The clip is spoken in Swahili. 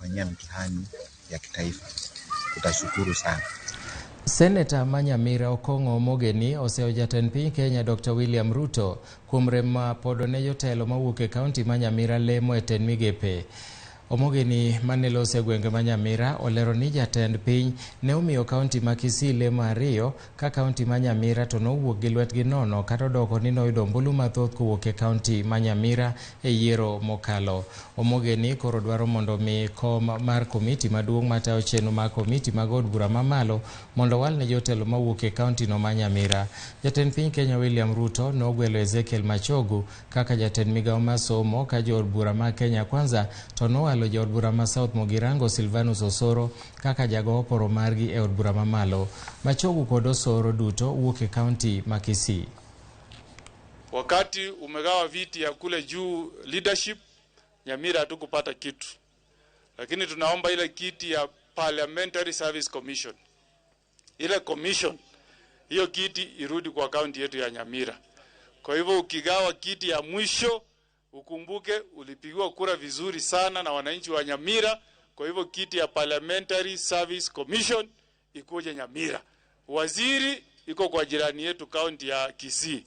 kutufanyia mtihani ya kitaifa. Tutashukuru sana. Senator Manyamira Okong'o Omogeni oseo jatend piny Kenya Dr. William Ruto kuom rem ma pod ne jotelo mawuok e kaunti ma Nyamira lemo e tend migepe. Omogeni manelose e gwenge ma Nyamira olero ni jatend piny ne omiyo kaunti ma Kisii lemo ariyo ka kaunti ma Nyamira to nowuok gi lwetgi nono kata odoko ni noyudo ombulu mathoth kowuok e kaunti ma Nyamira e yiero mokalo. Omogeni koro dwaro mondo mi kom mar komiti maduong' matayo chenro mar komiti mag od bura mamalo mondo wal ne jotelo mawuok e kaunti no ma Nyamira. Jatend piny Kenya William Ruto nogwelo Ezekiel Machogu kaka jatend migawo mar somo ka jo od bura ma Kenya Kwanza to nowalo jo od bura ma South Mogirango Silvanus Osoro kaka jago oporo margi e od bura mamalo. Machogu kod Osoro duto wuok e kaunti ma Kisii. Wakati umegawa viti ya kule juu leadership, Nyamira hatukupata kitu. Lakini tunaomba ile kiti ya Parliamentary Service Commission. Ile commission, hiyo kiti irudi kwa kaunti yetu ya Nyamira. Kwa hivyo ukigawa kiti ya mwisho, ukumbuke ulipigiwa kura vizuri sana na wananchi wa Nyamira. Kwa hivyo kiti ya Parliamentary Service Commission ikuje Nyamira. Waziri iko kwa jirani yetu kaunti ya Kisii.